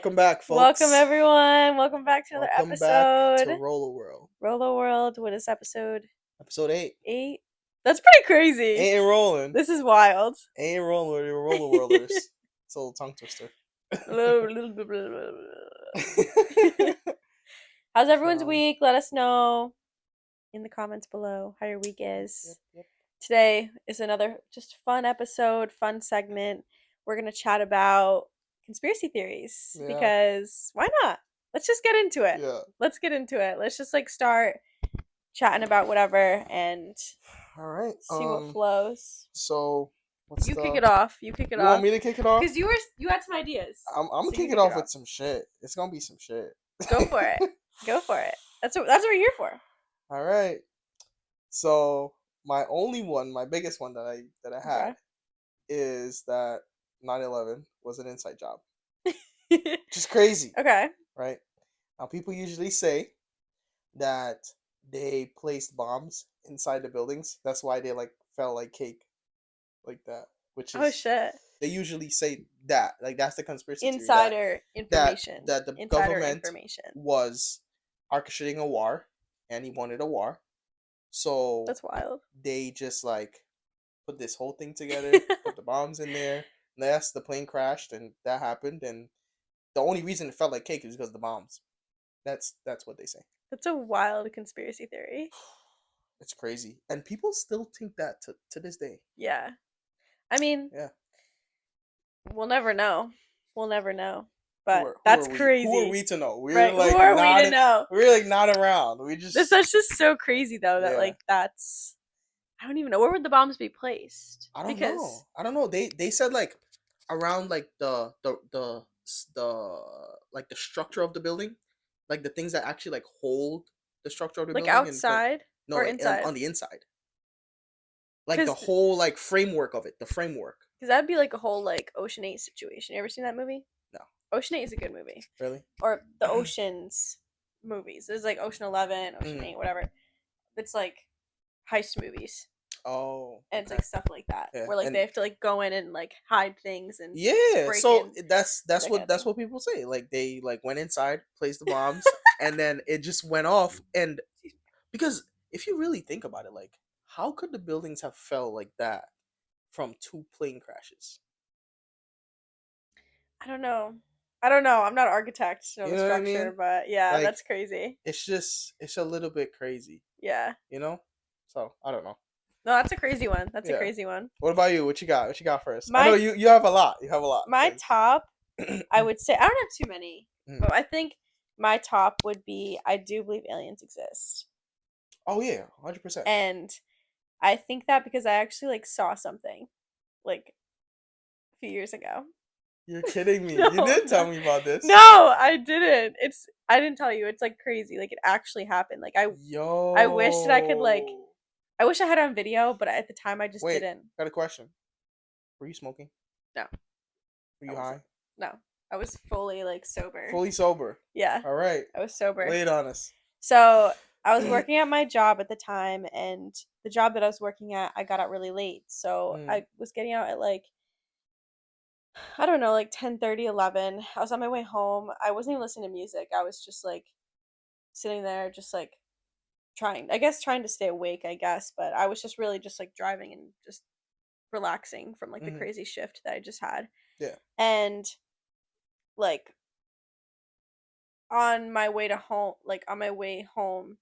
Welcome back, folks. Welcome, everyone. Welcome back to another Welcome back episode. to ROLO World. ROLO World. What is episode? Episode 8. 8? That's pretty crazy. Ain't rolling. This is wild. Ain't rolling. We're ROLO Worlders. It's a little tongue twister. How's everyone's week? Let us know in the comments below how your week is. Yep. Today is another just fun episode, fun segment. We're going to chat about conspiracy theories because why not? Let's just get into it. Yeah. Let's get into it. Let's just start chatting about whatever and all right. See what flows. So kick it off. You kick it off. You want me to kick it off? Because you had some ideas. I'm gonna kick it off with some shit. It's gonna be some shit. Go for it. Go for it. That's what we're here for. All right. So my biggest one that I had is that 9/11 was an inside job. Just crazy. Okay. Right? Now people usually say that they placed bombs inside the buildings. That's why they fell like cake. Like that. Which is, oh shit. They usually say that. Like that's the conspiracy Insider information. That the government was orchestrating a war and he wanted a war. So that's wild. They just put this whole thing together, put the bombs in there. Yes, the plane crashed and that happened, and the only reason it felt like cake is because of the bombs. That's what they say. That's a wild conspiracy theory. It's crazy. And people still think that to this day. Yeah. I mean, yeah. We'll never know. But that's crazy. Who are we to know? We're who are we to know? We're not around. That's just so crazy though that that's I don't even know. Where would the bombs be placed? I don't know. They said around the structure of the building, the things that actually hold the structure of the building. Outside or inside? On the inside. The whole framework of it. The framework. Because that'd be a whole Ocean 8 situation. You ever seen that movie? No. Ocean 8 is a good movie. Really? Or the Oceans movies. There's Ocean 11, Ocean 8, whatever. It's heist movies. Oh. And it's stuff like that. Yeah. Where they have to go in and hide things and so that's what people say. They went inside, placed the bombs, and then it just went off. And because if you really think about it, how could the buildings have fell like that from 2 plane crashes? I don't know. I'm not an architect, so the structure, I mean? But yeah, that's crazy. It's a little bit crazy. Yeah. So I don't know. No, that's a crazy one. A crazy one. What about you? What you got first? I know you have a lot. My top, I would say, I don't have too many, but I think my top would be, I do believe aliens exist. Oh yeah, 100%. And I think that because I actually saw something a few years ago. You're kidding me. No, you didn't tell me about this. No, I didn't. I didn't tell you. It's crazy. It actually happened. I wish that I could I wish I had it on video, but at the time I just didn't. Got a question. Were you smoking? No. Were you high? No. I was fully sober. Fully sober? Yeah. All right. I was sober. Lay it on us. So I was working at my job at the time, and the job that I was working at, I got out really late. So I was getting out at I don't know, 10:30, 11. I was on my way home. I wasn't even listening to music. I was just sitting there, just trying to stay awake, I guess. But I was just really just driving and just relaxing from the crazy shift that I just had. Yeah. And on my way home,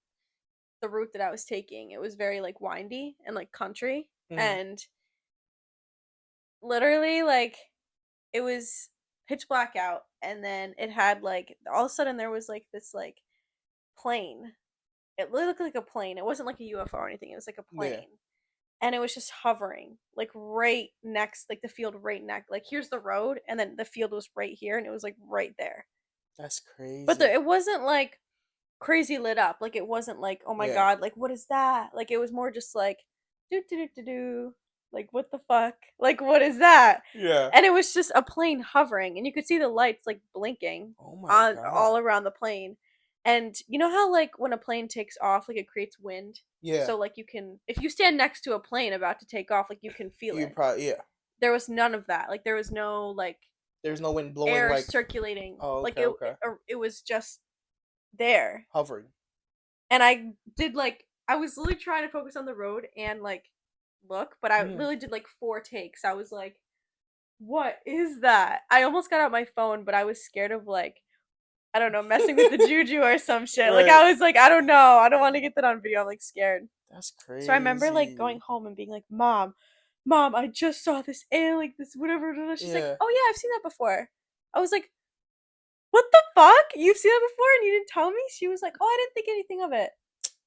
the route that I was taking, it was very windy and country, and literally it was pitch black out, and then it had all of a sudden there was this plane. It looked like a plane. It wasn't a UFO or anything. It was a plane. Yeah. And it was just hovering right next the field right next. Here's the road, and then the field was right here, and it was right there. That's crazy. But it wasn't crazy lit up. It wasn't oh my god, what is that? It was more just do do do do. What the fuck? What is that? Yeah. And it was just a plane hovering, and you could see the lights blinking all around the plane. And you know how when a plane takes off, it creates wind? Yeah. So you can, if you stand next to a plane about to take off, you can feel it. Probably, yeah. There was none of that. There was no There's no wind blowing air like. circulating. Oh, Like okay, okay. it was just there. Hovering. And I did like I was literally trying to focus on the road and like look, but I Mm. literally did like 4 takes. I was like, "What is that?" I almost got out my phone, but I was scared of like I don't know, messing with the juju or some shit. Like Right. I was like, I don't know. I don't want to get that on video. I'm like scared. That's So I remember like going crazy. home and being like, Mom, I just saw this alien, like this whatever. She's like, Yeah. "Oh yeah, I've seen that before." I was like, "What the fuck? You've seen that before and you didn't tell me?" She was like, "Oh, I didn't think anything of it."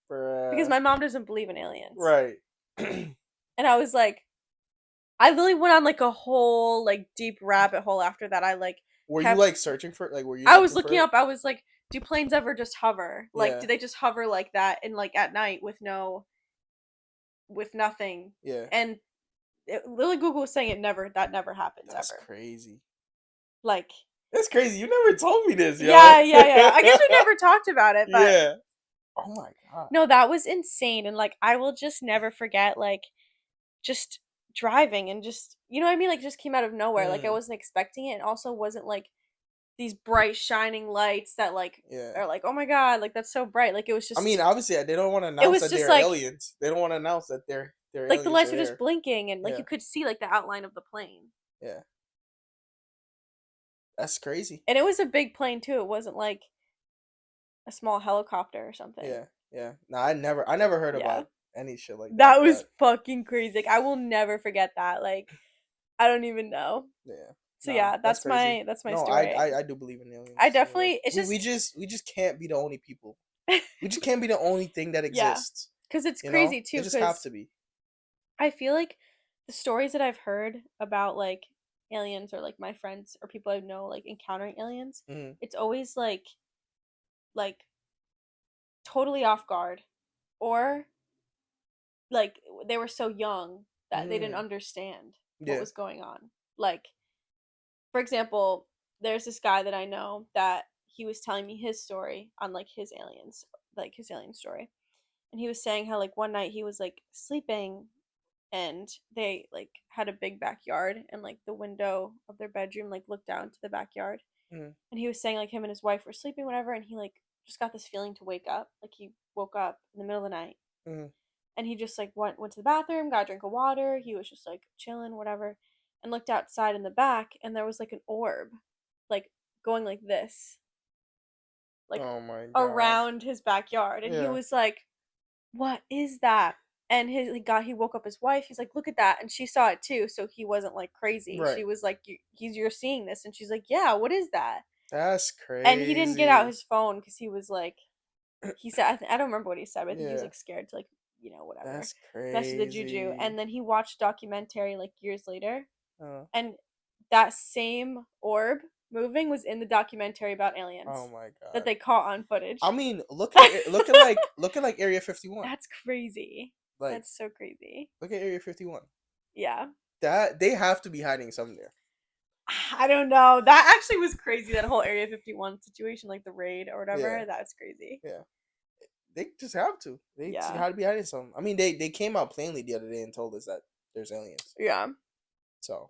Because Bruh. my mom doesn't believe in aliens. Right. And I was like, I literally went on like a whole like deep rabbit hole after that. I like Were you kept like searching for it? Like, were you I was looking for looking it? up, I was like, do planes ever just hover? Like, Yeah. do they just hover like that and like at night with nothing? Yeah. And literally Google was saying that never happens That's ever. crazy. Like, That's crazy. You never told me this, yo. yeah. I guess we never talked about it, but Yeah. Oh my god. no, that was insane. And like, I will just never forget, like, just driving and just, you know what I mean? Like, just came out of nowhere. Like, I Mm. wasn't expecting it. And also wasn't like these bright, shining lights that like Yeah. are like, oh my god, like that's so bright. Like, it was I just, mean, obviously, they don't want to it announce was that just they're like, aliens. They don't want to announce that they're like the aliens lights are were just there. blinking and like Yeah. you could see like the outline of the plane. Yeah. That's crazy. And it was a big plane too. It wasn't like a small helicopter or something. Yeah. Yeah. No, I never heard Yeah. about any shit like that. That was But fucking crazy. Like I will never forget that. Like I don't even know. yeah. So Nah, yeah, that's crazy. that's my No, I story. I, I do believe in I aliens. Like definitely it's we just can't be the only people. We just can't be the only thing that yeah. exists. Cuz it's You know? crazy It too just have cuz to be. I feel like the stories that I've heard about like aliens or like my friends or people I know like encountering aliens, Mm. it's always like totally off guard or like they were so young that they didn't Mm. understand what Yeah. was going on. Like for example, there's this guy that I know that he was telling me his story on like his aliens, like his alien story. And he was saying how like one night he was like sleeping and they like had a big backyard and like the window of their bedroom like looked out into the backyard. Mm. And he was saying like him and his wife were sleeping whatever and he like just got this feeling to wake up. Like he woke up in the middle of the night Mm. and he just like went to the bathroom, got a drink of water. He was just like chilling, whatever, and looked outside in the back, and there was like an orb, like going like this, like Oh my god. around his backyard, and he Yeah. was like, "What is that?" And he woke up his wife. He's like, "Look at that," and she saw it too, so he wasn't like crazy. Right. She was like, You're seeing this," and she's like, "Yeah, what is that?" That's And he didn't get out crazy. his phone because he was like, he said, I don't remember what he said, but I think he was Yeah. like scared to like whatever That's mess with the juju. crazy. And then he watched documentary like years later, Uh, and that same orb moving was in the documentary about oh aliens my that god. they caught on footage. I mean, look at like Area 51. That's crazy. Like That's so crazy. look at Area 51. Yeah. That they have to be hiding something there. I don't know. That actually was crazy. That whole Area 51 situation, like the raid or whatever. Yeah. That's crazy. Yeah. They just have to. They just Yeah. had to be hiding something. I mean, they came out plainly the other day and told us that there's aliens. Yeah. So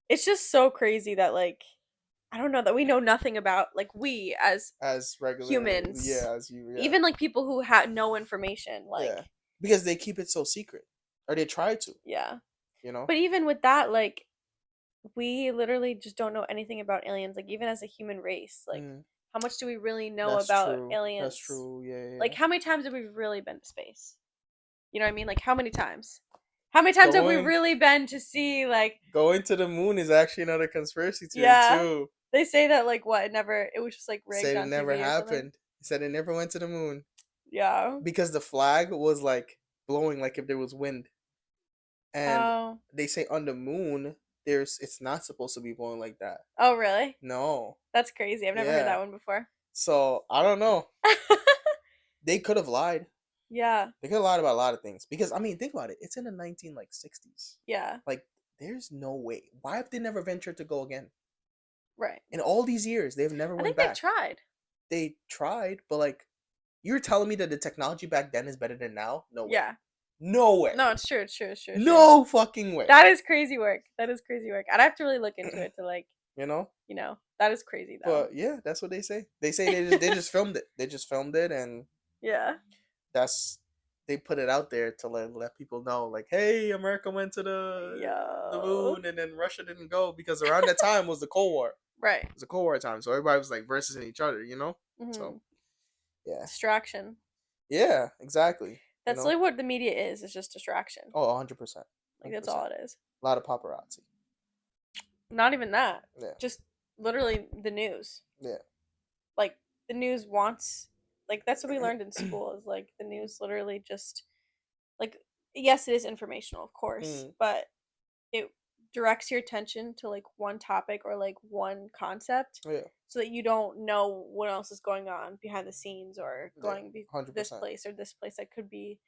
It's just so crazy that like I don't know that we know nothing about like we as regular, humans, yeah, as you, yeah, even like people who had no information, like yeah, because they keep it so secret, or they try to, yeah. you know. But even with that, like we literally just don't know anything about aliens. Like even as a human race, like Mm, how much do we really know that's about true. That's aliens? true. Yeah, yeah, Like yeah. how many times have we really been to space? You know what I mean? Like how many times? How many times have we Going really been to see like going to the moon is actually another conspiracy theory yeah. too. They say that like what, it was just like rigged Said it on never TV or something. happened. Said it never went to the moon Yeah. because the flag was like blowing like if there was wind, and Oh. they say on the moon it's not supposed to be blowing like that. Oh really? No. That's crazy. I've never heard Yeah. that one before. So I don't know. They could have lied. Yeah. They could have lied about a lot of things. Because I mean, think about it. It's in the 1960s. Yeah. Like, there's no way. Why have they never ventured to go again? Right. In all these years, they've never I went think they've back. tried. They tried, but like, you're telling me that the technology back then is better than now? No way. Yeah. No way. No, it's true. It's true. It's true. It's true. No fucking way. That is crazy work. That is crazy work. I'd have to really look into it to like You know? you know, that is crazy though. But yeah, that's what they say. They say they just filmed it. They just filmed it, and Yeah. that's they put it out there to let people know, like, hey, America went to the Yo. moon, and then Russia didn't go because around that time was the Cold War. Right. It was the Cold War time, so everybody was like versus each other, you know. Mm-hmm. So yeah, Distraction. yeah, exactly. You That's know, really what the media is. It's just distraction. oh, 100%, Like that's all it is. A lot of paparazzi. Not even that. Yeah, Just literally the news. yeah, Like the news wants like that's what we learned in school is like the news literally just like yes, it is informational, of course, mm, but it directs your attention to like one topic or like one concept yeah, so that you don't know what else is going on behind the scenes or yeah, going hundred this percent. place or this place that could be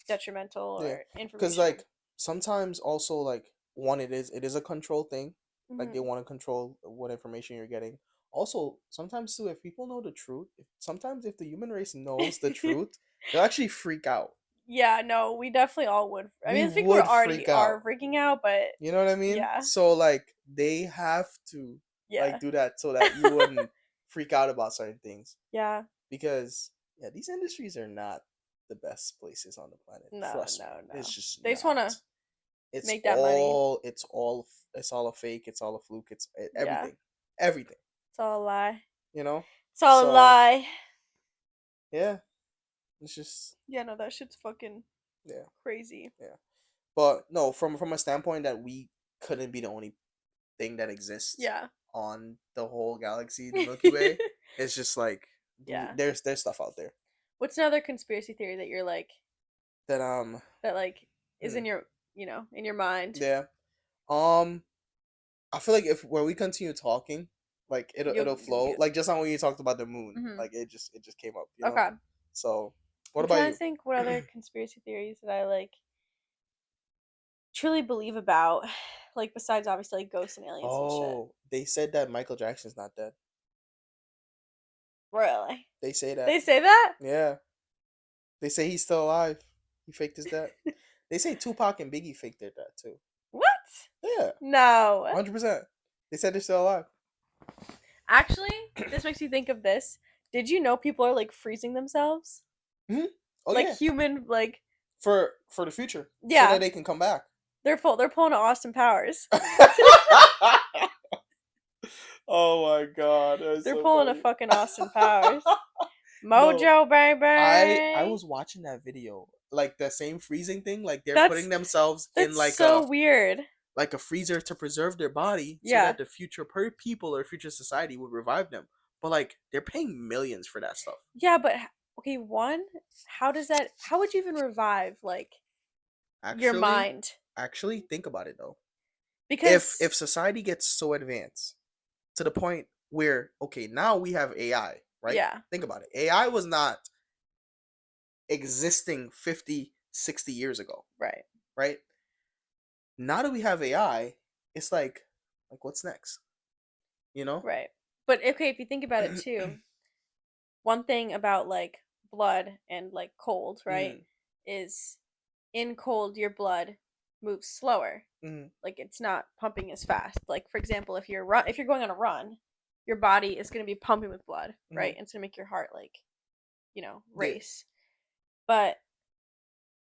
detrimental Yeah, or because informational. like sometimes also like one it is a control thing. Like they Mm-hmm. want to control what information you're getting. Also, sometimes too, if people know the truth, sometimes if the human race knows the truth, they'll actually freak out. Yeah, no, we definitely all would. I We mean, I think we're would already freak out. are freaking out, but You know what I mean? yeah, So like they have to like yeah, do that so that you wouldn't freak out about certain things, yeah. because yeah, these industries are not the best places on the planet. No, Trust me, no, it's no. just They just want not. to It's make that money. all it's all a fake. It's all a fluke. It's Yeah, everything. it's all a lie. You know. It's all a So lie. yeah, it's just Yeah, no, that shit's fucking yeah, crazy. yeah. But no, from a standpoint that we couldn't be the only thing that exists Yeah. on the whole galaxy, the Milky Way. It's just like Yeah. there's stuff out there What's another conspiracy theory that you're like that that like is hmm, in your in your mind? yeah um I feel like if when we continue talking, like You'll it'll flow. Like just now when you talked about the moon, mm-hmm. like it just came up, you know. Okay. So what I'm about trying to you? think what other conspiracy theories that I like truly believe about, like besides obviously like ghosts and aliens and shit. Oh, they said that Michael Jackson's not dead. Really? They say that. They say that? Yeah, they say he's still alive. He faked his death. They say Tupac and Biggie faked their death too. What? Yeah, No. 100%. They said they're still alive. Actually, this makes me think of this. Did you know people are like freezing themselves? Hmm. Oh Like yeah, human like for the future, so that yeah. they can come back. They're pulling a Austin Powers. Oh my god, that's They're so pulling a funny. fucking Austin Powers. No, Mojo I baby. was watching that video, like the same freezing thing, like they're putting That's themselves in that's so weird. like a freezer to preserve their body so Yeah. that the future people or future society would revive them. But like they're paying millions for that stuff. Yeah, but okay, one, how would you even revive like your Actually, mind? actually think about it though. If Because society gets so advanced to the point where okay, now we have AI, right? yeah, Think about it. AI was not existing 50, 60 years ago, right. right? Now that we have AI, it's like what's next? You know? Right. But okay, if you think about it too, one thing about like blood and like cold, right, Mm, is in cold your blood moves slower. mm, Like it's not pumping as fast. Like for example, if you're going on a run, your body is going to be pumping with blood, right? mm. And it's going to make your heart like, Yeah. race. But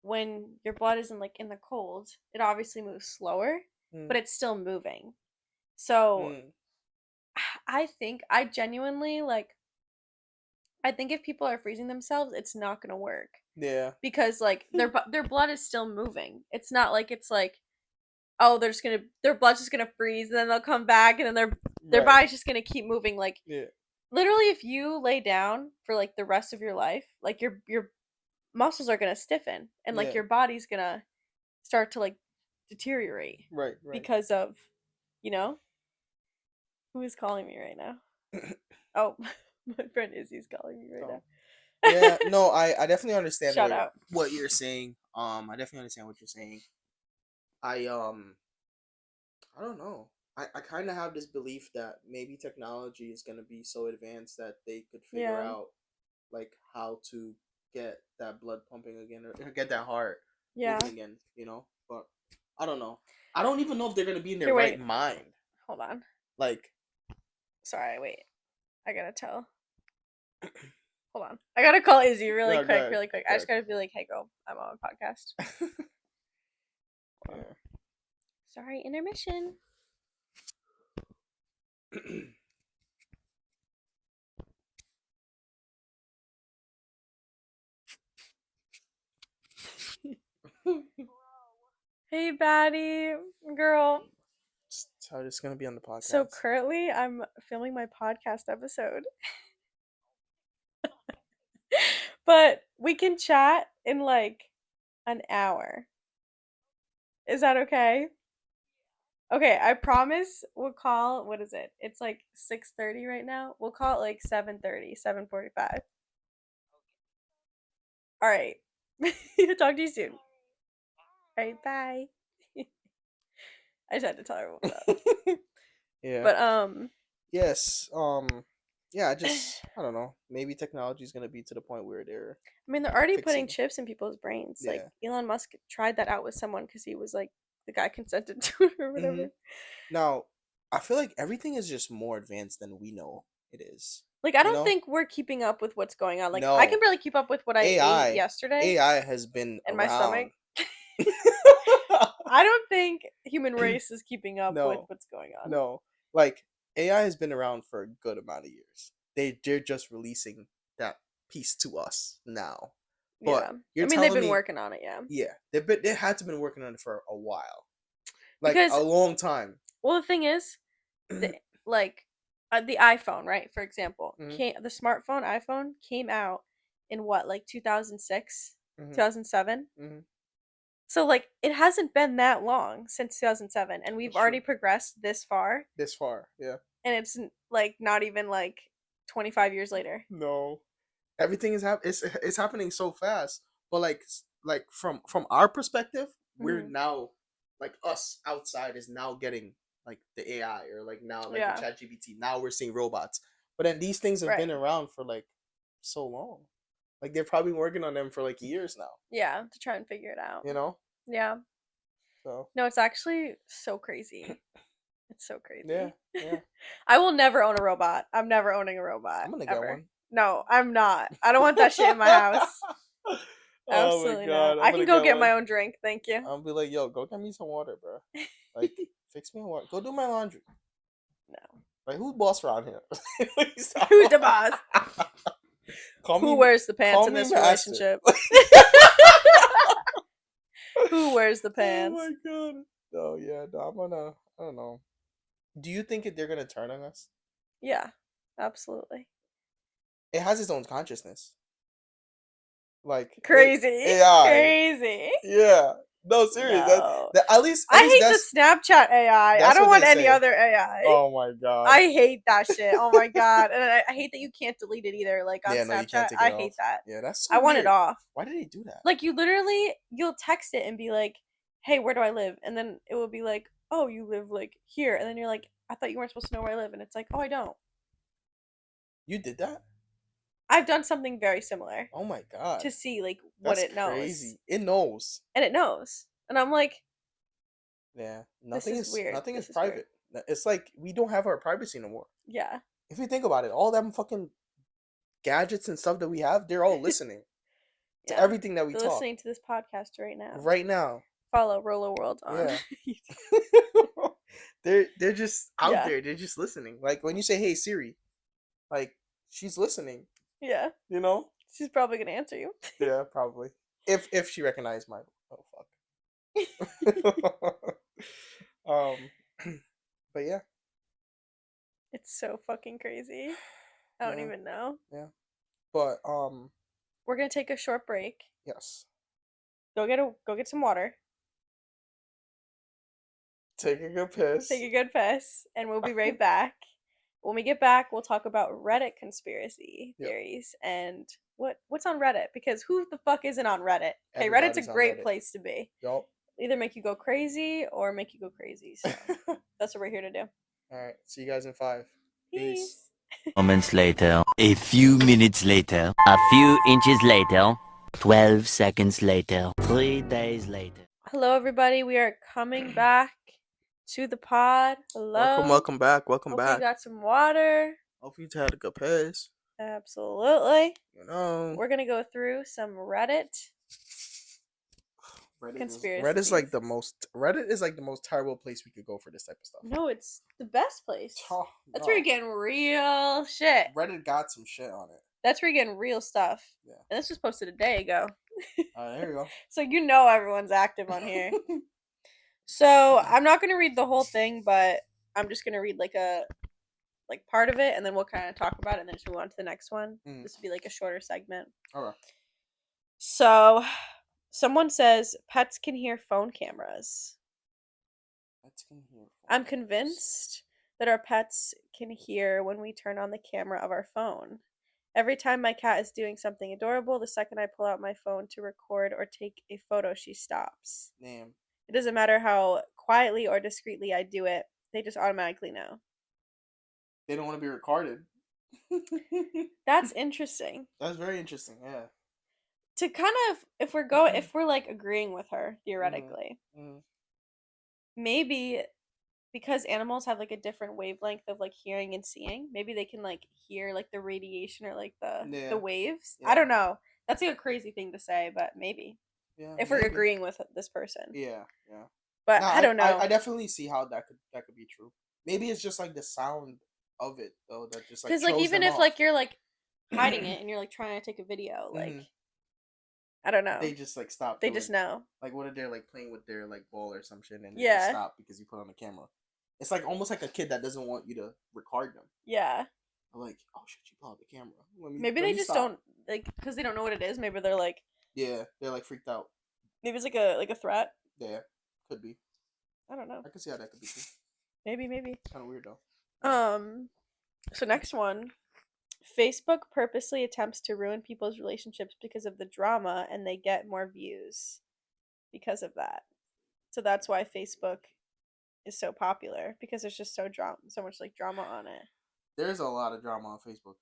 when your blood isn't like in the cold, it obviously moves slower, Mm, but it's still moving. So mm. I genuinely like I think if people are freezing themselves, it's not going to work Yeah. because like their blood is still moving. It's not like it's like oh their blood's just gonna freeze and then they'll come back and then their Right. body's just gonna keep moving. Like Yeah. literally, if you lay down for like the rest of your life, like your muscles are gonna stiffen and like Yeah. your body's gonna start to like deteriorate Right. Right. because of you know who is calling me right now? Oh, my friend Izzy's calling me right Oh. now. Yeah. No, I definitely understand Shout out. what you're saying. I definitely understand what you're saying. I I don't know. I kind of have this belief that maybe technology is gonna be so advanced that they could figure Yeah. out like how to get that blood pumping again or get that heart Yeah. moving again. But I don't know. I don't even know if they're gonna be in their Here, right wait. mind. Hold on. Like Sorry, wait. I gotta tell. Hold on. I gotta call Izzy really No, quick, really quick. I just ahead. gotta be like, hey, girl, I'm on a podcast. Yeah. Sorry, intermission. Hey, baddie, girl. So it's gonna be on the podcast. So currently, I'm filming my podcast episode. But we can chat in like an hour. Is that okay? Okay, I promise we'll call, what is it? It's like 6:30 right now. We'll call it like 7:30, 7:45. All right. Talk to you soon. All right, bye. I just had to tell her what's up. Yeah. But yes. Yeah, I don't know. Maybe technology is gonna be to the point where they're. I mean, they're already putting fixing. chips in people's brains. Yeah. Like Elon Musk tried that out with someone because he was like the guy consented to it or whatever. Now, I feel like everything is just more advanced than we know it is. Like, I don't think we're keeping up with what's going on. Like, No. I can barely keep up with what I ate yesterday. AI has been in around. my stomach. I don't think human race is keeping up with what's going on. No. Like, AI has been around for a good amount of years. They're just releasing that piece to us now. But yeah. I mean, they've been working on it, yeah. Yeah. They had to been working on it for a while. Like, because, a long time. Well, the thing is, the iPhone, right, for example, the smartphone iPhone came out in what, like 2006, 2007? So, like, it hasn't been that long since 2007, and we've already progressed this far. This far, yeah. And it's, like, not even, like, 25 years later. No. Everything is it's happening so fast. But, like from our perspective, we're now, like, us outside is now getting, like, the AI or, like, now, like, the ChatGPT. Now we're seeing robots. But then these things have been around for, like, so long. Like, they're probably working on them for, like, years now. Yeah, to try and figure it out. You know? Yeah. So. No, it's actually so crazy. It's so crazy. Yeah. I will never own a robot. I'm never owning a robot. I'm gonna get one. No, I'm not. I don't want that shit in my house. Absolutely not. I can go get my own drink. Thank you. I'll be like, yo, go get me some water, bro. Like, fix me a water. Go do my laundry. No. Like, who's boss around here? Who's the boss? Who wears the pants in this relationship? Who wears the pants? Oh my god. Oh yeah, no, I don't know. Do you think they're gonna turn on us? Yeah, absolutely. It has its own consciousness. Like, crazy. AI. Crazy. Yeah. No, serious. No. At least I hate the Snapchat AI. I don't want any other AI. Oh my god. I hate that shit. Oh my god. And I hate that you can't delete it either. Like on Snapchat. I hate that. Yeah, that's so I want it off. Why did they do that? Like, you'll text it and be like, hey, where do I live? And then it will be like, oh, you live like here. And then you're like, I thought you weren't supposed to know where I live. And it's like, oh, I don't. You did that? I've done something very similar. Oh my god. To see like what it knows. Crazy. It knows. And it knows. And I'm like, yeah, nothing is weird. Nothing is private. Weird. It's like we don't have our privacy no more. Yeah. If you think about it, all them fucking gadgets and stuff that we have, they're all listening to everything that we talk. Listening to this podcast right now. Right now. Follow ROLO World on. Yeah. they're just out there. They're just listening. Like when you say, "Hey Siri," like she's listening. Yeah. You know? She's probably gonna answer you. Yeah, probably. If she recognized my fuck. But yeah. It's so fucking crazy. I don't even know. Yeah. But we're gonna take a short break. Yes. Go get some water. Take a good piss. And we'll be right back. When we get back, we'll talk about Reddit conspiracy theories and what's on Reddit, because who the fuck isn't on Reddit? Okay, Reddit's a great place to be. Yup. Either make you go crazy or make you go crazy. So that's what we're here to do. All right. See you guys in 5. Peace. Moments later. A few minutes later. A few inches later. 12 seconds later. 3 days later. Hello, everybody. We are coming back to the pod. Hello. Welcome back. Welcome Hope back. you got some water. Hope you had a good piss. Absolutely. You know, We're gonna go through some Reddit conspiracies. Reddit is like the most terrible place we could go for this type of stuff. No, it's the best place. Oh, That's where you're getting real shit. Reddit got some shit on it. That's where you're getting real stuff. Yeah. And this was posted a day ago. There you go. So you know everyone's active on here. So I'm not gonna read the whole thing, but I'm just gonna read like part of it, and then we'll kind of talk about it, and then just move on to the next one. This will be like a shorter segment. Okay. So, someone says pets can hear phone cameras. Pets can hear. I'm convinced that our pets can hear when we turn on the camera of our phone. Every time my cat is doing something adorable, the second I pull out my phone to record or take a photo, she stops. Damn. It doesn't matter how quietly or discreetly I do it, they just automatically know. They don't want to be recorded. That's interesting. That's very interesting, yeah. To kind of, if we're like agreeing with her, theoretically, maybe because animals have like a different wavelength of like hearing and seeing, maybe they can like hear like the radiation or like the waves. Yeah. I don't know. That's like a crazy thing to say, but maybe. Yeah. If we're agreeing with this person. Yeah. But I don't know. I definitely see how that could be true. Maybe it's just like the sound of it though that just like, because like even if like you're like hiding it and you're like trying to take a video, like I don't know, they just like stop. They just know. Like what if they're like playing with their like ball or some shit and they just stop because you put on the camera. It's like almost like a kid that doesn't want you to record them. Yeah. Like, oh shit, you pull out the camera. Maybe they just don't like because they don't know what it is. Maybe they're like they're like freaked out. Maybe it's like a threat. Yeah, could be. I don't know. I can see how that could be too. Maybe. It's kind of weird though. So next one. Facebook purposely attempts to ruin people's relationships because of the drama, and they get more views because of that. So that's why Facebook is so popular, because there's just so much like drama on it. There's a lot of drama on Facebook.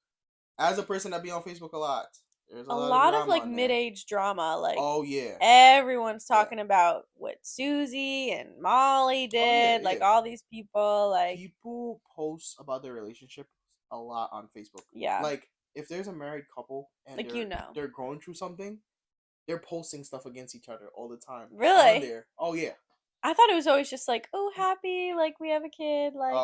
As a person that be on Facebook a lot, there's a lot of like mid-age drama. Like, oh yeah, everyone's talking about what Susie and Molly did. Like all these people, like people post about their relationship a lot on Facebook. Yeah, like if there's a married couple and like they're going through something, they're posting stuff against each other all the time. Really? On there. Oh yeah. I thought it was always just like, oh, happy, like we have a kid, like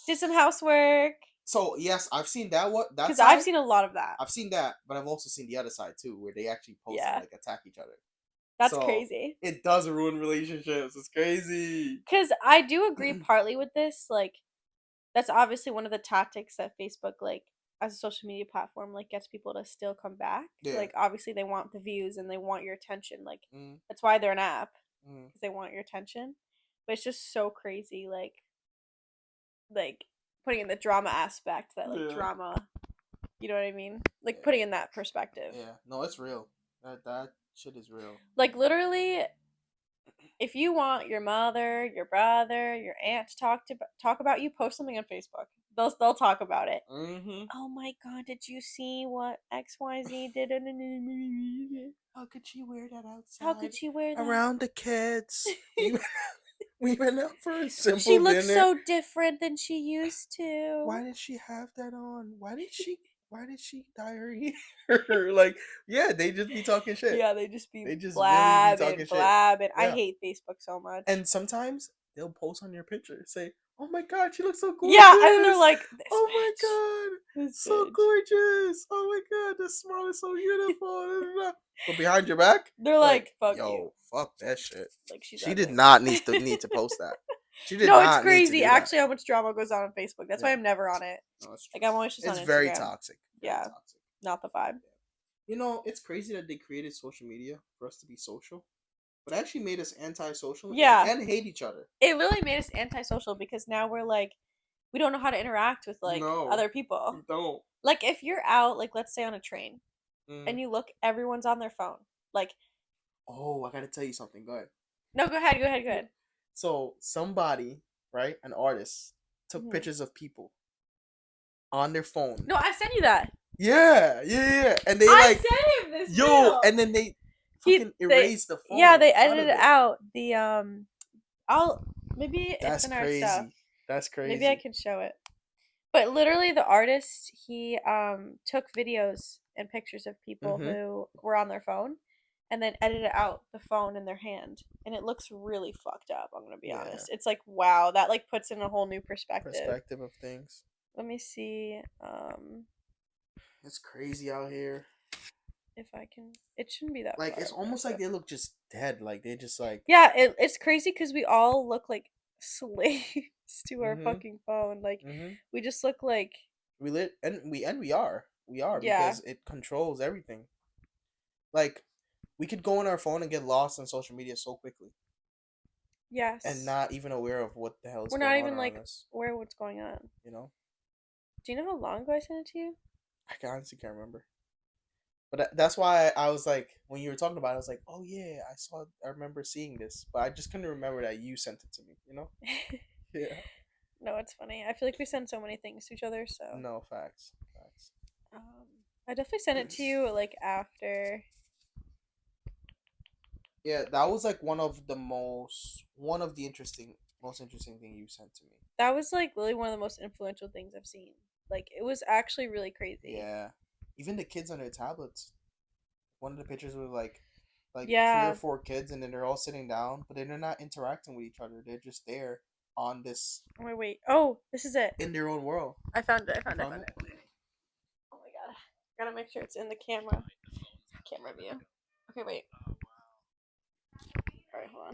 did some housework. So yes, I've seen that. Because I've seen a lot of that. I've seen that, but I've also seen the other side too, where they actually post and like attack each other. That's crazy. It does ruin relationships. It's crazy. Because I do agree partly with this. Like, that's obviously one of the tactics that Facebook, like, as a social media platform, like, gets people to still come back. Yeah. Like, obviously, they want the views and they want your attention. Like, that's why they're an app. Because they want your attention. But it's just so crazy, like putting in the drama aspect, that like drama, you know what I mean? Like putting in that perspective. Yeah, no, it's real. That shit is real. Like literally, if you want your mother, your brother, your aunt to talk about you, post something on Facebook. They'll talk about it. Oh my god, did you see what XYZ did? How could she wear that outside? How could she wear that around the kids? We went out for a simple She looks dinner. so different than she used to. Why did she have that on? Why did she dye her hair? Like, yeah, they just be talking shit. Yeah, they just really be talking shit. Yeah. I hate Facebook so much. And sometimes they'll post on your picture, say, "Oh my god, she looks so gorgeous." Yeah, and then they're like, "Oh my god, so gorgeous. Oh my god, the smile is so beautiful." But behind your back, they're like, "Fuck yo, you. Fuck that shit." Like she did not need to post that. She did no, not it's crazy. Need to do Actually, how much drama goes on Facebook. That's why I'm never on it. No, like I'm always just on Instagram. It's very toxic. Yeah, toxic. Not the vibe. You know, it's crazy that they created social media for us to be social, but it actually made us antisocial. Yeah, and hate each other. It literally made us antisocial because now we're like, we don't know how to interact with like other people. We don't. Like if you're out, like let's say on a train, and you look, everyone's on their phone. Like, oh, I gotta tell you something. Go ahead. No, go ahead. So somebody, right, an artist, took pictures of people on their phone. No, I sent you that. Yeah. And they I sent him this. And then they fucking erased the phone. Yeah, they edited out the Maybe it's That's in our stuff. crazy. That's crazy. Maybe I can show it. But literally, the artist, he took videos and pictures of people who were on their phone, and then edited out the phone in their hand, and it looks really fucked up. I'm gonna be honest. It's like, wow, that like puts in a whole new perspective of things. Let me see. It's crazy out here. If I can, it shouldn't be that. Like far. it's almost like they look just dead. Like they just like. Yeah, it's crazy because we all look like slaves to our fucking phone. Like we just look like we are Yeah. because it controls everything. Like we could go on our phone and get lost on social media so quickly. Yes. And not even aware of what the hell is We're going on. not even like us. aware of what's going on. You know. Do you know how long ago I sent it to you? I honestly can't remember. But that's why I was like, when you were talking about it, I was like, oh yeah, I remember seeing this. But I just couldn't remember that you sent it to me, you know? Yeah. No, it's funny. I feel like we send so many things to each other, so. No, facts. I definitely sent it to you, like, after. Yeah, that was, like, one of the most interesting thing you sent to me. That was, like, really one of the most influential things I've seen. Like, it was actually really crazy. Yeah. Even the kids on their tablets. One of the pictures was, like 3 Yeah. or 4 kids, and then they're all sitting down, but then they're not interacting with each other. They're just there on this. Wait. Oh, this is it. In their own world. I found it. Oh my god. Gotta make sure it's in the camera view. Okay, wait. Alright, hold on.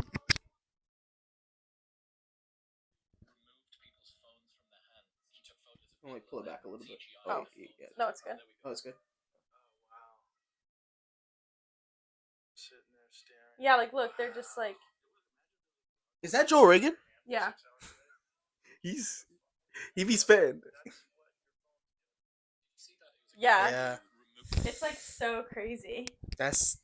I'm gonna pull it back a little bit. Oh. Yeah. No, it's good. Oh, it's good. Yeah, like, look, they're just like. Is that Joe Rogan? Yeah. He be spitting. Yeah. Yeah. It's like so crazy. That's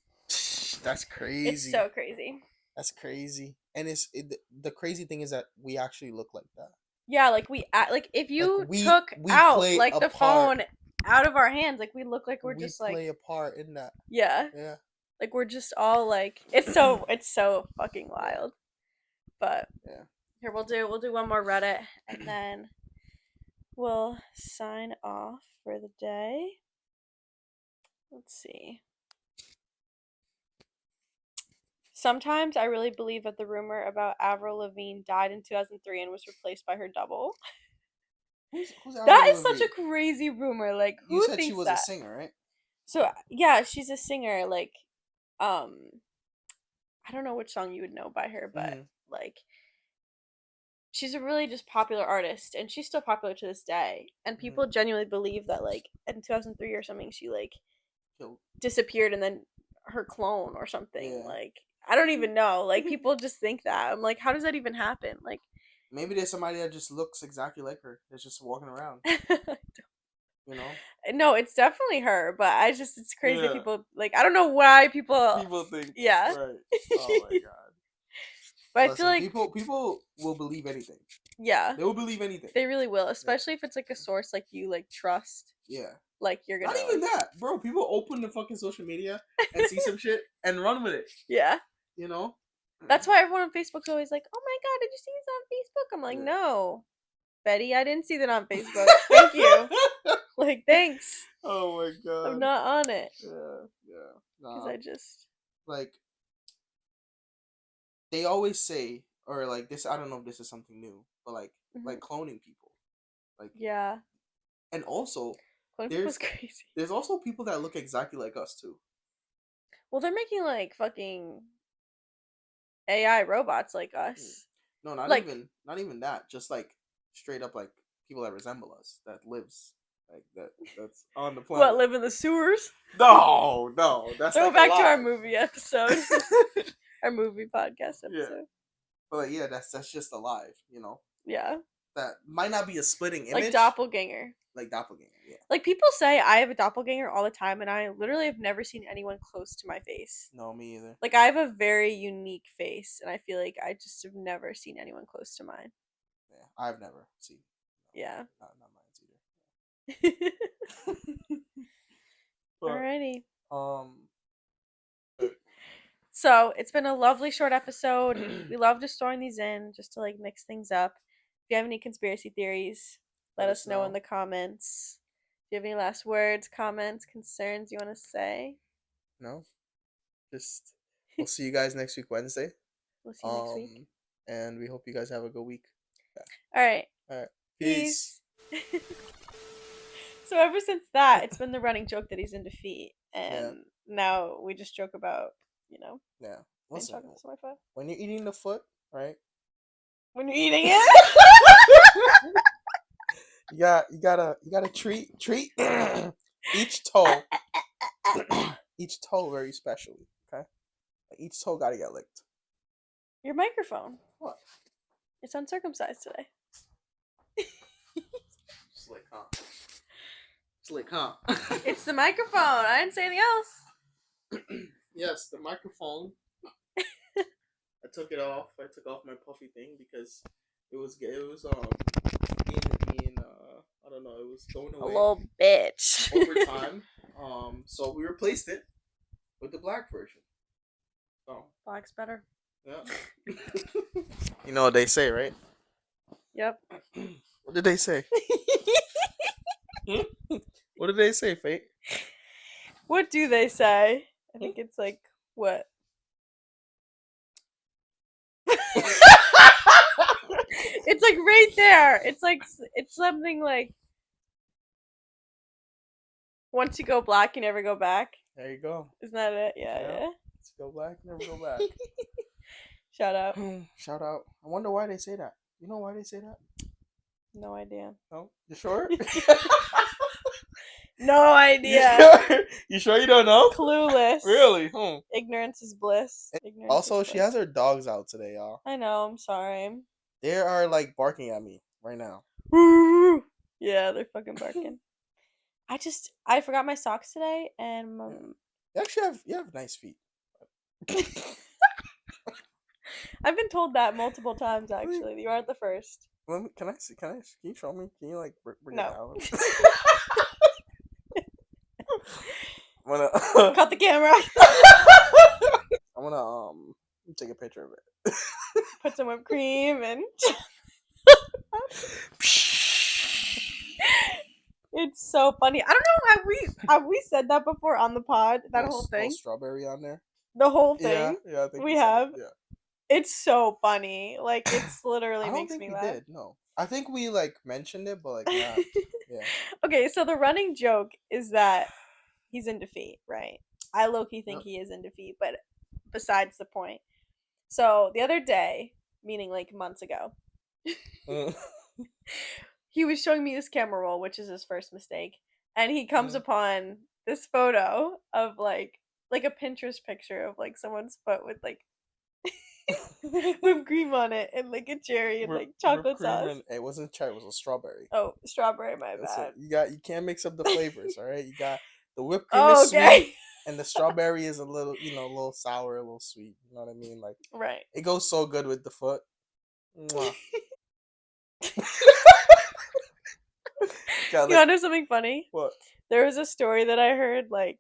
crazy. It's so crazy. That's crazy. And the crazy thing is that we actually look like that. Yeah, like like if you took out like the phone out of our hands, like we look like we're just like. We play a part in that. Yeah. Yeah. Like we're just all like it's so fucking wild. But yeah. Here we'll do one more Reddit and then we'll sign off for the day. Let's see. Sometimes I really believe that the rumor about Avril Lavigne died in 2003 and was replaced by her double. Who's that is such a crazy rumor. Like, who you said thinks she was that? a singer, right? So yeah, she's a singer. Like, I don't know which song you would know by her, but like, she's a really just popular artist, and she's still popular to this day. And people genuinely believe that, like, in 2003 or something, she like disappeared, and then her clone or something. Yeah. Like, I don't even know. Like, people just think that. I'm like, how does that even happen? Like, maybe there's somebody that just looks exactly like her. That's just walking around. You know? No, it's definitely her, but it's crazy. Yeah. People, like, I don't know why people think. Yeah. Right. Oh my god. But listen, I feel like people will believe anything. Yeah. They will believe anything. They really will, especially if it's like a source like you like trust. Yeah. Like you're gonna. Not even that, bro. People open the fucking social media and see some shit and run with it. Yeah. You know. That's why everyone on Facebook's always like, "Oh my god, did you see this on Facebook?" I'm like, "No, Betty, I didn't see that on Facebook. Thank you." Like, thanks. Oh my god. I'm not on it. Yeah. Because I just like. They always say, or like this. I don't know if this is something new, but like cloning people. Like. Yeah. And also, cloning crazy. There's also people that look exactly like us too. Well, they're making like fucking AI robots like us. No, not even that. Just like straight up like people that resemble us, that lives like that's on the planet. What, live in the sewers? No, that's throw like back to our movie episode, our movie podcast episode. Yeah. But yeah, that's just alive, you know. Yeah. That might not be a splitting image. Like doppelganger. Yeah. Like people say I have a doppelganger all the time, and I literally have never seen anyone close to my face. No, me either. Like I have a very unique face, and I feel like I just have never seen anyone close to mine. Yeah, I've never seen. No, yeah. Not mine either. But, alrighty. So it's been a lovely short episode. We love just throwing these in just to like mix things up. If you have any conspiracy theories, let us know in the comments. Do you have any last words, comments, concerns you want to say? No, just we'll see you guys next week Wednesday. We'll see you next week. And we hope you guys have a good week. Yeah. All right. Peace. So ever since that, it's been the running joke that he's in defeat, and now we just joke about, Yeah. Listen, so when you're eating the foot, right? When you're eating it, you gotta treat each toe, each toe very specially. Okay, each toe gotta get licked. Your microphone. What? It's uncircumcised today. Slick, huh? Slick, huh? It's the microphone. I didn't say anything else. Yes, the microphone. I took it off. I took off my puffy thing because it was being I don't know, it was going away. A little bitch. Over time. So we replaced it with the black version. So black's better. Yeah. You know what they say, right? Yep. What did they say? What did they say, Fate? What do they say? I think it's like, what? It's like right there. It's something like, once you go black, you never go back. There you go. Isn't that it? Yeah. Let's go black, never go back. Shout out. Shout out. I wonder why they say that. You know why they say that? No idea. No? You sure? No idea. You sure you don't know? Clueless. Really? Ignorance is bliss. She has her dogs out today, y'all. I know. I'm sorry. They are like barking at me right now. Yeah, they're fucking barking. I forgot my socks today, and you have nice feet. I've been told that multiple times. Actually, you aren't the first. Can I see? Can you show me? Can you like bring no. it down? Cut the camera. I'm gonna take a picture of it. Put some whipped cream and. It's so funny. I don't know, have we said that before on the pod? That whole thing. Strawberry on there. The whole thing. Yeah. I think we have. Yeah. It's so funny. Like, it's literally makes me laugh. Did. No, I think we like mentioned it, but like not. Yeah. Okay, so the running joke is that he's in defeat, right? I low-key think he is in defeat, but besides the point. So the other day, meaning like months ago, he was showing me this camera roll, which is his first mistake, and he comes upon this photo of like a Pinterest picture of like someone's foot with like whipped cream on it and like a cherry and like chocolate sauce. It wasn't cherry; it was a strawberry. Oh, strawberry! My bad. You can't mix up the flavors, all right? You got the whipped cream is sweet, and the strawberry is a little, a little sour, a little sweet. You know what I mean? Like, right. It goes so good with the foot. You want to know something funny? What? There was a story that I heard like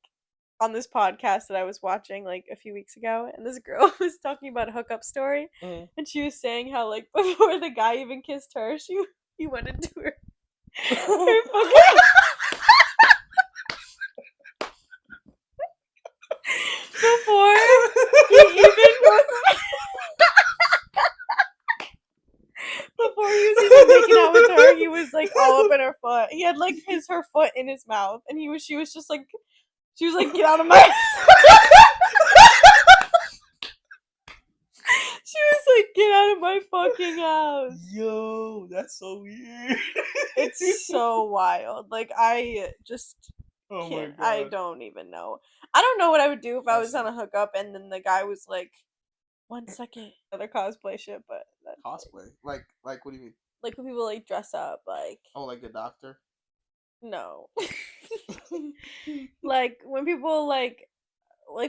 on this podcast that I was watching like a few weeks ago, and this girl was talking about a hookup story, and she was saying how like before the guy even kissed her, he went into her fucking before he even was before he was even making out with her, he was like all up in her foot. He had like her foot in his mouth, and she was like, get out of my. She was like, get out of my fucking house. Yo, that's so weird. It's so wild. Like, I just can't. My God. I don't even know. I don't know what I would do if I was on a hookup and then the guy was like, 1 second. Other cosplay shit, but cosplay? Like what do you mean? Like when people like dress up, like. Oh, like the doctor? No. Like when people like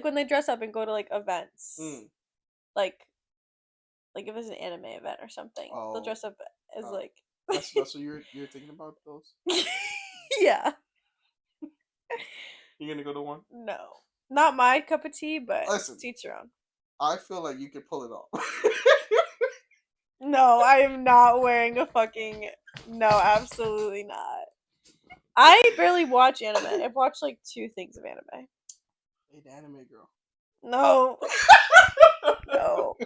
when they dress up and go to like events. Like if it's an anime event or something, they'll dress up as like. That's what you're thinking about those? Yeah. You gonna go to one? No, not my cup of tea, but listen, to each your own. I feel like you could pull it off. No, I am not wearing a fucking. No, absolutely not. I barely watch anime. I've watched like 2 things of anime. An anime girl. No. No.